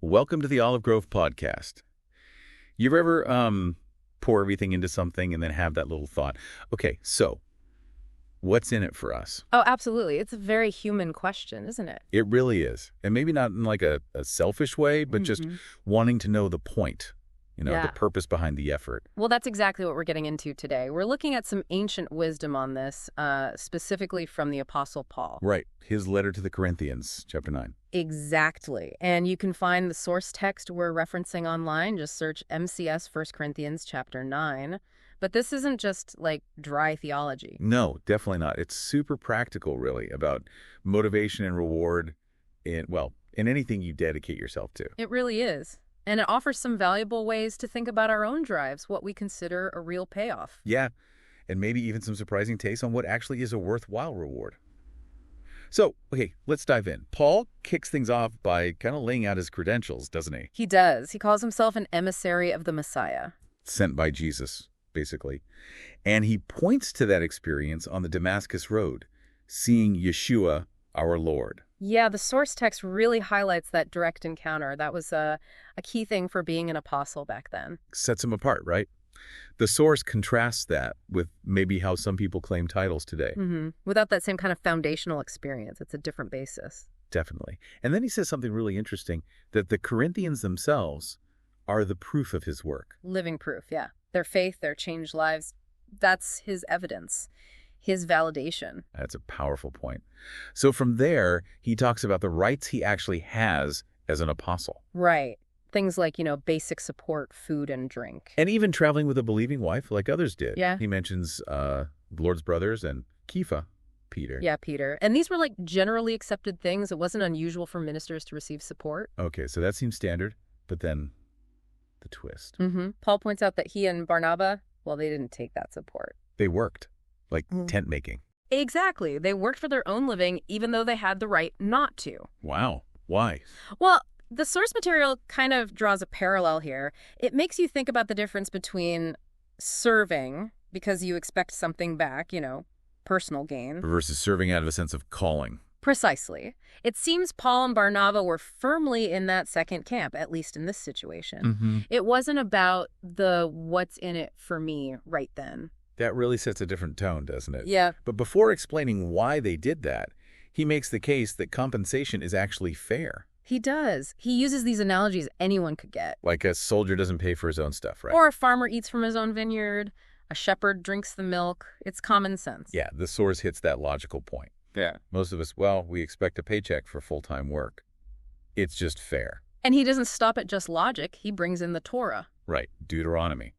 Welcome to the Olive Grove podcast. You've ever pour everything into something and then have that little thought, okay, so what's in it for us? Oh, absolutely. It's a very human question, isn't it? It really is. And maybe not in like a selfish way, but just Mhm. wanting to know the point, the Yeah. purpose behind the effort. Well, that's exactly what we're getting into today. We're looking at some ancient wisdom on this, specifically from the Apostle Paul. Right. His letter to the Corinthians, chapter 9. Exactly. And you can find the source text we're referencing online. Just search MCS 1 Corinthians chapter 9. But this isn't just like dry theology. No, definitely not. It's super practical, really, about motivation and reward in anything you dedicate yourself to. It really is. And it offers some valuable ways to think about our own drives, what we consider a real payoff. Yeah, and maybe even some surprising takes on what actually is a worthwhile reward. So, okay, let's dive in. Paul kicks things off by kind of laying out his credentials, doesn't he? He does. He calls himself an emissary of the Messiah. Sent by Jesus, basically. And he points to that experience on the Damascus Road, seeing Yeshua, our Lord. Yeah, the source text really highlights that direct encounter. That was a key thing for being an apostle back then. Sets him apart, right? The source contrasts that with maybe how some people claim titles today. Without that same kind of foundational experience, it's a different basis. Definitely. And then he says something really interesting, that the Corinthians themselves are the proof of his work. Living proof, yeah. Their faith, their changed lives, that's his evidence, his validation. That's a powerful point. So from there, he talks about the rights he actually has as an apostle. Right. Things like, basic support, food and drink. And even traveling with a believing wife like others did. Yeah. He mentions the Lord's brothers and Kepha, Peter. Yeah, Peter. And these were like generally accepted things. It wasn't unusual for ministers to receive support. Okay, so that seems standard, but then the twist. Paul points out that he and Barnabas, well, they didn't take that support. They worked, like tent making. Exactly. They worked for their own living, even though they had the right not to. Wow. Why? Well, the source material kind of draws a parallel here. It makes you think about the difference between serving because you expect something back, personal gain. Versus serving out of a sense of calling. Precisely. It seems Paul and Barnabas were firmly in that second camp, at least in this situation. It wasn't about the what's in it for me right then. That really sets a different tone, doesn't it? Yeah. But before explaining why they did that, he makes the case that compensation is actually fair. He does. He uses these analogies anyone could get. Like a soldier doesn't pay for his own stuff, right? Or a farmer eats from his own vineyard, a shepherd drinks the milk. It's common sense. Yeah, the source hits that logical point. Yeah. Most of us, we expect a paycheck for full-time work. It's just fair. And he doesn't stop at just logic. He brings in the Torah. Right, Deuteronomy.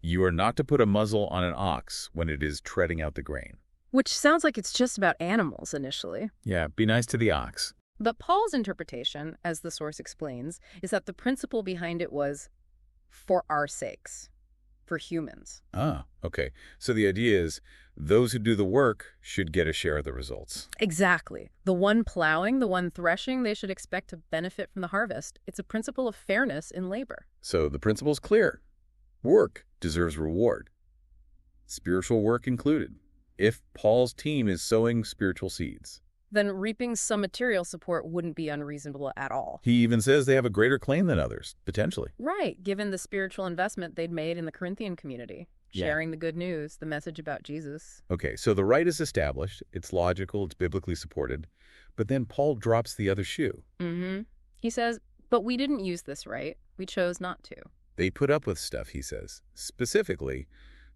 You are not to put a muzzle on an ox when it is treading out the grain. Which sounds like it's just about animals initially. Yeah, be nice to the ox. But Paul's interpretation, as the source explains, is that the principle behind it was for our sakes, for humans. Ah, okay. So the idea is those who do the work should get a share of the results. Exactly. The one plowing, the one threshing, they should expect to benefit from the harvest. It's a principle of fairness in labor. So the principle's clear. Work deserves reward. Spiritual work included. If Paul's team is sowing spiritual seeds. Then reaping some material support wouldn't be unreasonable at all. He even says they have a greater claim than others, potentially. Right, given the spiritual investment they'd made in the Corinthian community, sharing the good news, the message about Jesus. Okay, so the right is established, it's logical, it's biblically supported, but then Paul drops the other shoe. He says, but we didn't use this right. We chose not to. They put up with stuff, he says, specifically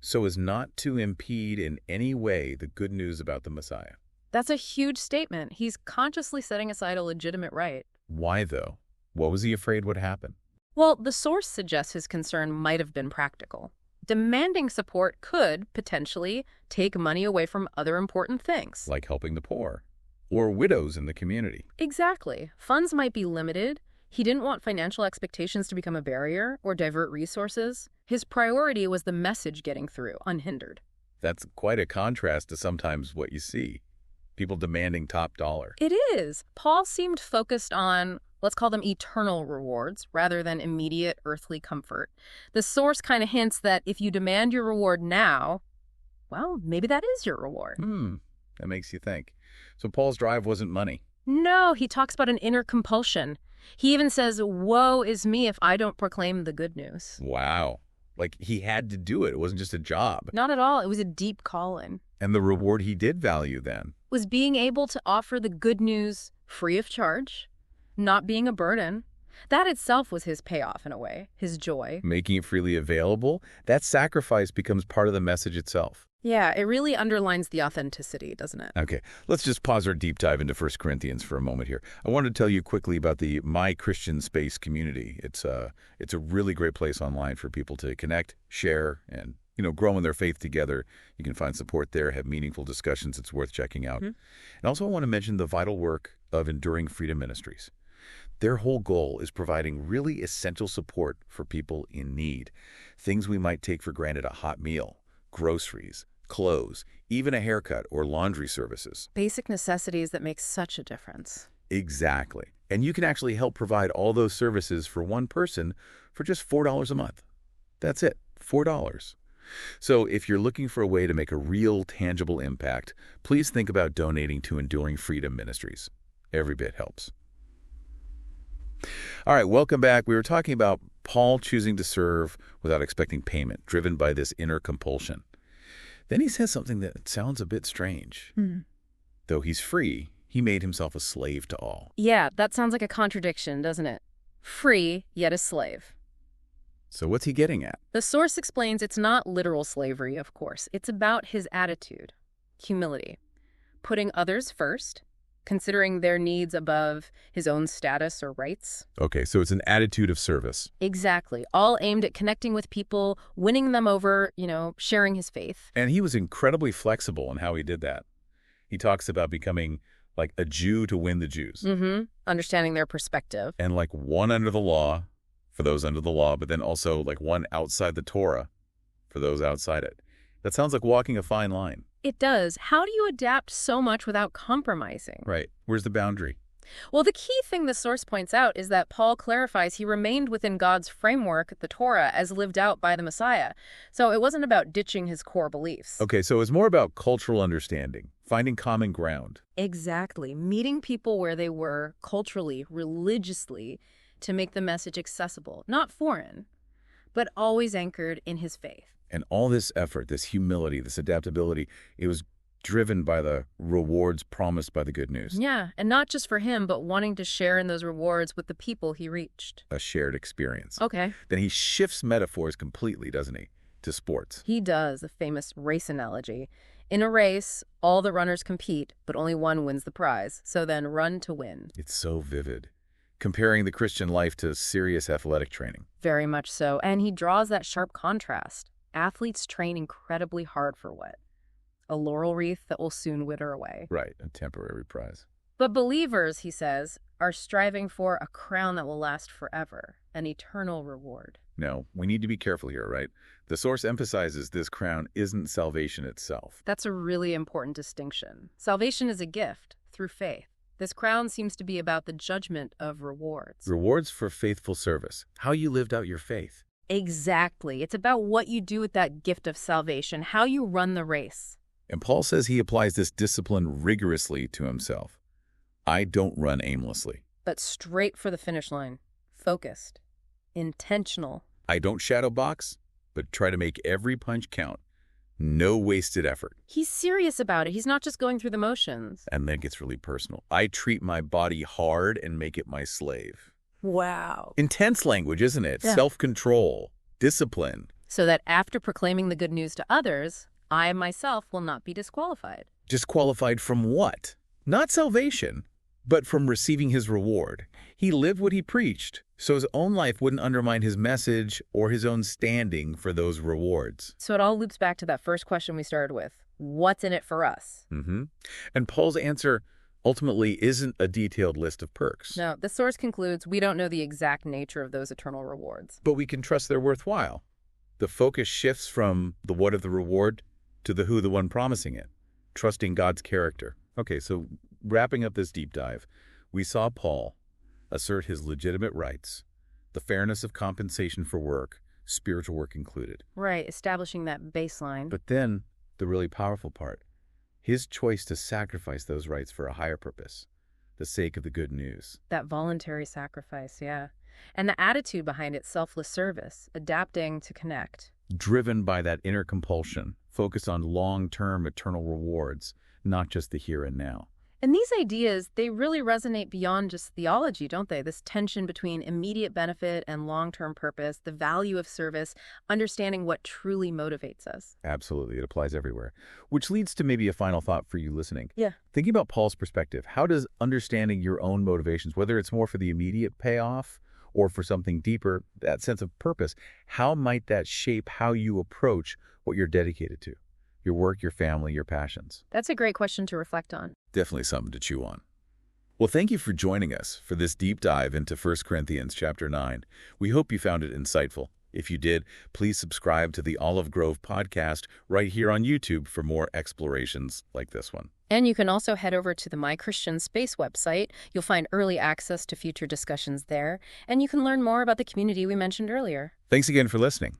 so as not to impede in any way the good news about the Messiah. That's a huge statement. He's consciously setting aside a legitimate right. Why, though? What was he afraid would happen? Well, the source suggests his concern might have been practical. Demanding support could, potentially, take money away from other important things. Like helping the poor or widows in the community. Exactly. Funds might be limited. He didn't want financial expectations to become a barrier or divert resources. His priority was the message getting through, unhindered. That's quite a contrast to sometimes what you see. People demanding top dollar. It is. Paul seemed focused on, let's call them eternal rewards, rather than immediate earthly comfort. The source kind of hints that if you demand your reward now, well, maybe that is your reward. That makes you think. So Paul's drive wasn't money. No, he talks about an inner compulsion. He even says, "Woe is me if I don't proclaim the good news." Wow. Like he had to do it. It wasn't just a job. Not at all. It was a deep calling. And the reward he did value then. Was being able to offer the good news free of charge, not being a burden. That itself was his payoff in a way, his joy. Making it freely available, that sacrifice becomes part of the message itself. Yeah, it really underlines the authenticity, doesn't it? Okay, let's just pause our deep dive into 1 Corinthians for a moment here. I wanted to tell you quickly about the My Christian Space community. It's a really great place online for people to connect, share, and grow in their faith together. You can find support there, have meaningful discussions. It's worth checking out. And also I want to mention the vital work of Enduring Freedom Ministries. Their whole goal is providing really essential support for people in need. Things we might take for granted: a hot meal, groceries, clothes, even a haircut or laundry services. Basic necessities that make such a difference. Exactly. And you can actually help provide all those services for one person for just $4 a month. That's it, $4. So if you're looking for a way to make a real, tangible impact, please think about donating to Enduring Freedom Ministries. Every bit helps. All right, welcome back. We were talking about Paul choosing to serve without expecting payment, driven by this inner compulsion. Then he says something that sounds a bit strange. Though he's free, he made himself a slave to all. Yeah, that sounds like a contradiction, doesn't it? Free, yet a slave. So what's he getting at? The source explains it's not literal slavery, of course. It's about his attitude, humility, putting others first, considering their needs above his own status or rights. Okay, so it's an attitude of service. Exactly. All aimed at connecting with people, winning them over, sharing his faith. And he was incredibly flexible in how he did that. He talks about becoming like a Jew to win the Jews. Understanding their perspective. And like one under the law for those under the law, but then also like one outside the Torah for those outside it. That sounds like walking a fine line. It does. How do you adapt so much without compromising? Right. Where's the boundary? Well, the key thing the source points out is that Paul clarifies he remained within God's framework, the Torah, as lived out by the Messiah. So it wasn't about ditching his core beliefs. Okay, so it's more about cultural understanding, finding common ground. Exactly. Meeting people where they were, culturally, religiously, to make the message accessible, not foreign, but always anchored in his faith. And all this effort, this humility, this adaptability, it was driven by the rewards promised by the good news. Yeah, and not just for him, but wanting to share in those rewards with the people he reached. A shared experience. Okay. Then he shifts metaphors completely, doesn't he, to sports. He does, the famous race analogy. In a race, all the runners compete, but only one wins the prize. So then run to win. It's so vivid, comparing the Christian life to serious athletic training. Very much so. And he draws that sharp contrast. Athletes train incredibly hard for what? A laurel wreath that will soon wither away. Right, a temporary prize. But believers, he says, are striving for a crown that will last forever, an eternal reward. No, we need to be careful here, right? The source emphasizes this crown isn't salvation itself. That's a really important distinction. Salvation is a gift through faith. This crown seems to be about the judgment of rewards. Rewards for faithful service, how you lived out your faith. Exactly. It's about what you do with that gift of salvation, how you run the race. And Paul says he applies this discipline rigorously to himself. I don't run aimlessly. But straight for the finish line. Focused. Intentional. I don't shadow box, but try to make every punch count. No wasted effort. He's serious about it. He's not just going through the motions. And then it gets really personal. I treat my body hard and make it my slave. Wow. Intense language, isn't it? Yeah. Self-control, discipline. So that after proclaiming the good news to others, I myself will not be disqualified. Disqualified from what? Not salvation, but from receiving his reward. He lived what he preached, so his own life wouldn't undermine his message or his own standing for those rewards. So it all loops back to that first question we started with. What's in it for us? And Paul's answer ultimately isn't a detailed list of perks. No, the source concludes we don't know the exact nature of those eternal rewards. But we can trust they're worthwhile. The focus shifts from the what of the reward to the who, the one promising it, trusting God's character. Okay, so wrapping up this deep dive, we saw Paul assert his legitimate rights, the fairness of compensation for work, spiritual work included. Right, establishing that baseline. But then, the really powerful part, his choice to sacrifice those rights for a higher purpose, the sake of the good news. That voluntary sacrifice, yeah. And the attitude behind it, selfless service, adapting to connect. Driven by that inner compulsion, focused on long-term eternal rewards, not just the here and now. And these ideas, they really resonate beyond just theology, don't they? This tension between immediate benefit and long-term purpose, the value of service, understanding what truly motivates us. Absolutely, it applies everywhere. Which leads to maybe a final thought for you listening. Yeah. Thinking about Paul's perspective, how does understanding your own motivations, whether it's more for the immediate payoff or for something deeper, that sense of purpose, how might that shape how you approach what you're dedicated to? Your work, your family, your passions. That's a great question to reflect on. Definitely something to chew on. Well, thank you for joining us for this deep dive into 1 Corinthians chapter 9. We hope you found it insightful. If you did, please subscribe to the Olive Grove podcast right here on YouTube for more explorations like this one. And you can also head over to the My Christian Space website. You'll find early access to future discussions there, and you can learn more about the community we mentioned earlier. Thanks again for listening.